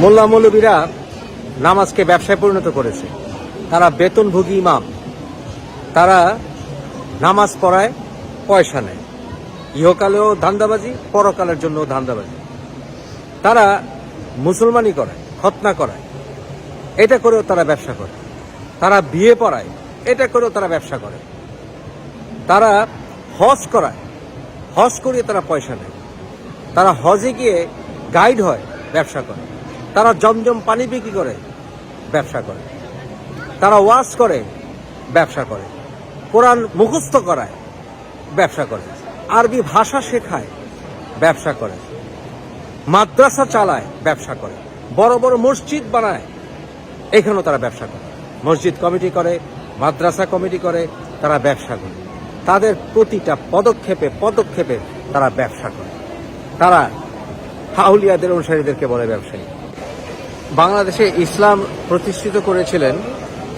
মোল্লা মৌলবীরা নামাজকে ব্যবসায় পরিণত করেছে। তারা বেতনভোগী ইমাম, তারা নামাজ পড়ায়, পয়সা নেয়। ইহকালেও ধান্দাবাজি, পরকালের জন্য ধান্দাবাজি। তারা মুসলমানি করায়, খতনা করায়, এটা করেও তারা ব্যবসা করে। তারা বিয়ে পড়ায়, এটা করেও তারা ব্যবসা করে। তারা হজ করায়, হজ করিয়ে তারা পয়সা নেয়। তারা হজে গিয়ে গাইড হয়, ব্যবসা করে। তারা জমজম পানি বিক্রি করে, ব্যবসা করে। তারা ওয়াজ করে, ব্যবসা করে। কোরআন মুখস্থ করায়, ব্যবসা করে। আরবি ভাষা শেখায়, ব্যবসা করে। মাদ্রাসা চালায়, ব্যবসা করে। বড় বড় মসজিদ বানায়, এখানেও তারা ব্যবসা করে। মসজিদ কমিটি করে, মাদ্রাসা কমিটি করে, তারা ব্যবসা করে। তাদের প্রতিটা পদক্ষেপে পদক্ষেপে তারা ব্যবসা করে। তারা আউলিয়াদের অনুসারীদেরকে বলে ব্যবসায়ী। বাংলাদেশে ইসলাম প্রতিষ্ঠিত করেছিলেন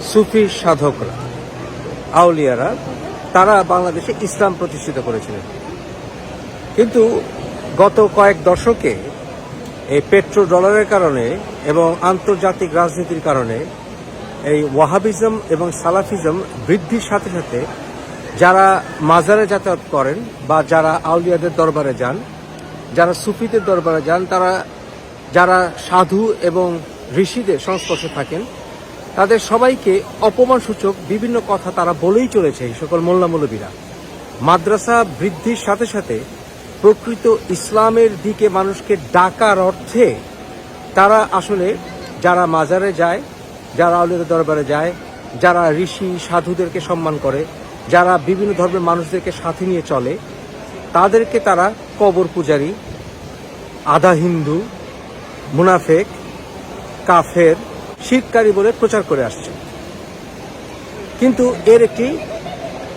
সুফি সাধকরা, আউলিয়ারা। তারা বাংলাদেশে ইসলাম প্রতিষ্ঠিত করেছিলেন। কিন্তু গত কয়েক দশকে এই পেট্রো ডলারের কারণে এবং আন্তর্জাতিক রাজনীতির কারণে এই ওয়াহাবিজম এবং সালাফিজম বৃদ্ধির সাথে সাথে যারা মাজারে যাতায়াত করেন বা যারা আউলিয়াদের দরবারে যান, যারা সুফিদের দরবারে যান, তারা যারা সাধু এবং ঋষিদের সংস্পর্শে থাকেন, তাদের সবাইকে অপমানসূচক বিভিন্ন কথা তারা বলেই চলেছে এই সকল মোল্লা মৌলবীরা। মাদ্রাসা বৃদ্ধির সাথে সাথে প্রকৃত ইসলামের দিকে মানুষকে ডাকার অর্থে তারা আসলে যারা মাজারে যায়, যারা আউলিয়াদের দরবারে যায়, যারা ঋষি সাধুদেরকে সম্মান করে, যারা বিভিন্ন ধর্মের মানুষদেরকে সাথে নিয়ে চলে, তাদেরকে তারা কবর পূজারী, আধা হিন্দু, মুনাফেক, কাফের, শিরকারী বলে প্রচার করে আসছে। কিন্তু এর একটি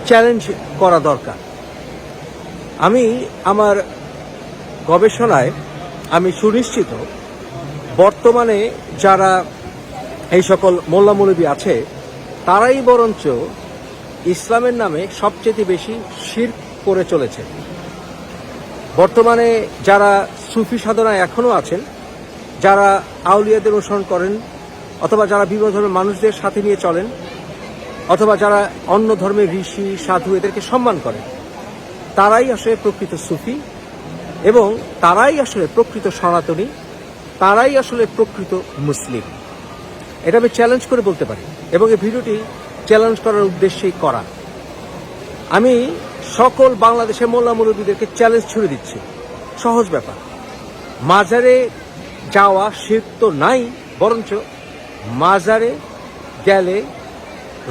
চ্যালেঞ্জ করা দরকার। আমি আমার গবেষণায় আমি সুনিশ্চিত বর্তমানে যারা এই সকল মোল্লা মৌলবী আছে, তারাই বরঞ্চ ইসলামের নামে সবচেয়ে বেশি শিরক করে চলেছে। বর্তমানে যারা সুফি সাধনায় এখনো আছেন, যারা আউলিয়াদের অনুসরণ করেন, অথবা যারা বিভিন্ন ধর্মের মানুষদের সাথে নিয়ে চলেন, অথবা যারা অন্য ধর্মের ঋষি সাধু এদেরকে সম্মান করেন, তারাই আসলে প্রকৃত সুফি এবং তারাই আসলে প্রকৃত সনাতনী, তারাই আসলে প্রকৃত মুসলিম। এটা আমি চ্যালেঞ্জ করে বলতে পারি এবং এই ভিডিওটি চ্যালেঞ্জ করার উদ্দেশ্যেই করা। আমি সকল বাংলাদেশের মোল্লা মৌলবীদেরকে চ্যালেঞ্জ ছুড়ে দিচ্ছি। সহজ ব্যাপার, মাজারে যাওয়া শিরক তো নাই, বরঞ্চ মাজারে গেলে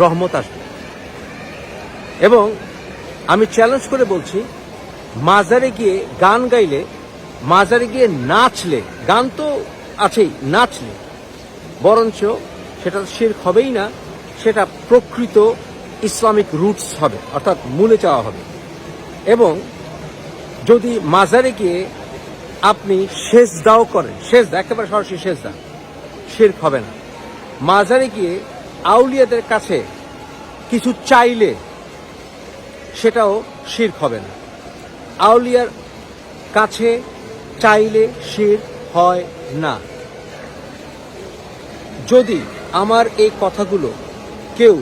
রহমত আসবে। এবং আমি চ্যালেঞ্জ করে বলছি, মাজারে গিয়ে গান গাইলে, মাজারে গিয়ে নাচলে, গান তো আছেই, নাচলে বরঞ্চ সেটা শিরক হবেই না, সেটা প্রকৃত ইসলামিক রুটস হবে, অর্থাৎ মূলে চাওয়া হবে। এবং যদি মাজারে গিয়ে আপনি সেজদাও করেন, সেজদা একেবারে সরাসরি সেজদা, শিরক হবে না। মাজারে গিয়ে আউলিয়াদের কাছে কিছু চাইলে সেটাও শিরক হবে না। আউলিয়ার কাছে চাইলে শিরক হয় না। যদি আমার এই কথাগুলো কেউ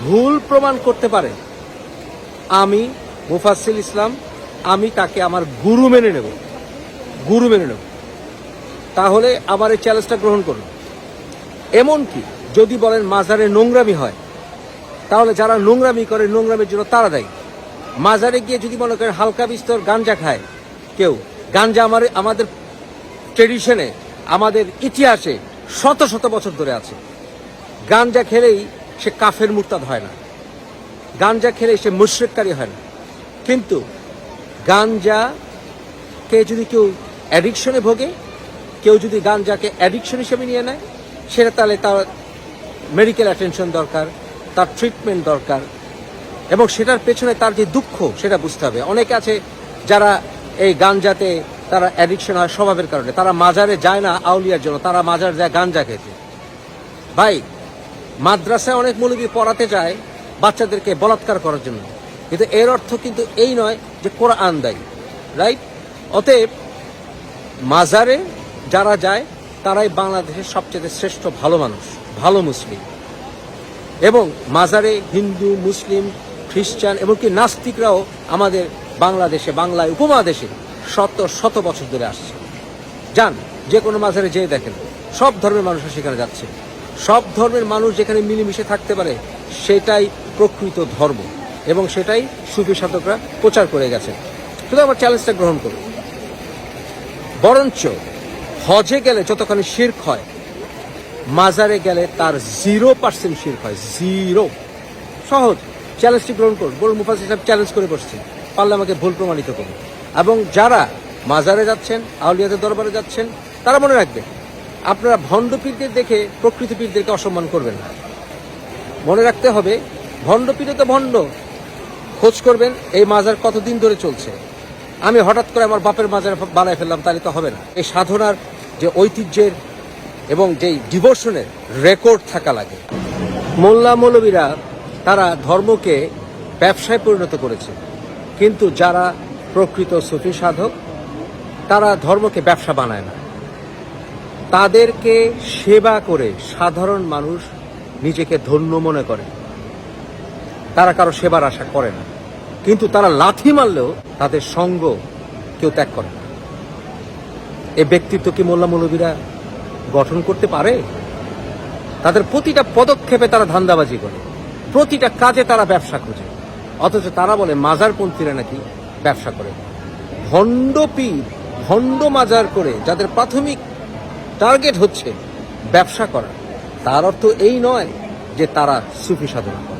ভুল প্রমাণ করতে পারে, আমি মুফাসসিল ইসলাম, আমি তাকে আমার গুরু মেনে নেব, গুরু মেনে নেব। তাহলে আমার এই চ্যালেঞ্জটা গ্রহণ করুন। এমনকি যদি বলেন মাজারে নোংরামি হয়, তাহলে যারা নোংরামি করে নোংরামির জন্য তারা দায়ী। মাজারে গিয়ে যদি মনে করেন হালকা বিস্তর গাঞ্জা খায় কেউ, গাঞ্জা আমাদের ট্রেডিশনে, আমাদের ইতিহাসে শত শত বছর ধরে আছে। গাঞ্জা খেলেই সে কাফের মুরতাদ হয় না, গাঞ্জা খেলেই সে মুশরিককারী হয় না। কিন্তু গাঞ্জাকে যদি কেউ অ্যাডিকশনে ভোগে, কেউ যদি গাঞ্জাকে অ্যাডিকশন হিসেবে নিয়ে নেয়, সেটা তাহলে তার মেডিকেল অ্যাটেনশন দরকার, তার ট্রিটমেন্ট দরকার, এবং সেটার পেছনে তার যে দুঃখ সেটা বুঝতে হবে। অনেকে আছে যারা এই গাঞ্জাতে তারা অ্যাডিকশন হয় স্বভাবের কারণে, তারা মাজারে যায় না আউলিয়ার জন্য, তারা মাজার যায় গাঞ্জা খেতে। ভাই, মাদ্রাসায় অনেক মৌলবী পড়াতে যায় বাচ্চাদেরকে বলাৎকার করার জন্য, কিন্তু এর অর্থ কিন্তু এই নয় যে কোরআন দায়ী, রাইট? অতএব মাজারে যারা যায় তারাই বাংলাদেশের সবচেয়ে শ্রেষ্ঠ ভালো মানুষ, ভালো মুসলিম। এবং মাজারে হিন্দু, মুসলিম, খ্রিস্টান এমনকি নাস্তিকরাও আমাদের বাংলাদেশে, বাংলায় উপমহাদেশে শত শত বছর ধরে আসছে। যান যে কোনো মাজারে যেয়ে দেখেন, সব ধর্মের মানুষরা সেখানে যাচ্ছে। সব ধর্মের মানুষ যেখানে মিলেমিশে থাকতে পারে সেটাই প্রকৃত ধর্ম, এবং সেটাই সুফি সাধকরা প্রচার করে গেছেন। শুধু আমার চ্যালেঞ্জটা গ্রহণ করুন। বরঞ্চ হজে গেলে যতখানি শিরক হয়, মাজারে গেলে তার 0% শিরক হয়, 0। সহজ, চ্যালেঞ্জটি গ্রহণ করুন। বলুন মুফাজ্জল সাহেব চ্যালেঞ্জ করে বসছে, পারলে আমাকে ভুল প্রমাণিত করুন। এবং যারা মাজারে যাচ্ছেন, আউলিয়াদের দরবারে যাচ্ছেন, তারা মনে রাখবে, আপনারা ভণ্ড পীরদের দেখে প্রকৃত পীরদেরকে অসম্মান করবেন না। মনে রাখতে হবে, ভণ্ড পীরে তো ভণ্ড। খোঁজ করবেন এই মাজার কতদিন ধরে চলছে। আমি হঠাৎ করে আমার বাপের মাজার বানায় ফেললাম, তাহলে তো হবে না। এই সাধনার যে ঐতিহ্যের এবং যেই ডিভোশনের রেকর্ড থাকা লাগে। মোল্লা মৌলবীরা তারা ধর্মকে ব্যবসায় পরিণত করেছে, কিন্তু যারা প্রকৃত সুফি সাধক তারা ধর্মকে ব্যবসা বানায় না। তাদেরকে সেবা করে সাধারণ মানুষ নিজেকে ধন্য মনে করে, তারা কারো সেবার আশা করে না। কিন্তু তারা লাথি মারলেও তাদের সঙ্গ কেউ ত্যাগ করে না। এ ব্যক্তিত্ব কি মোল্লা মৌলবীরা গঠন করতে পারে? তাদের প্রতিটা পদক্ষেপে তারা ধান্দাবাজি করে, প্রতিটা কাজে তারা ব্যবসা খোঁজে, অথচ তারা বলে মাজারপন্থীরা নাকি ব্যবসা করে। ভণ্ড পীর, ভণ্ড মাজার করে যাদের প্রাথমিক টার্গেট হচ্ছে ব্যবসা করা, তার অর্থ এই নয় যে তারা সুফি সাধনা করে।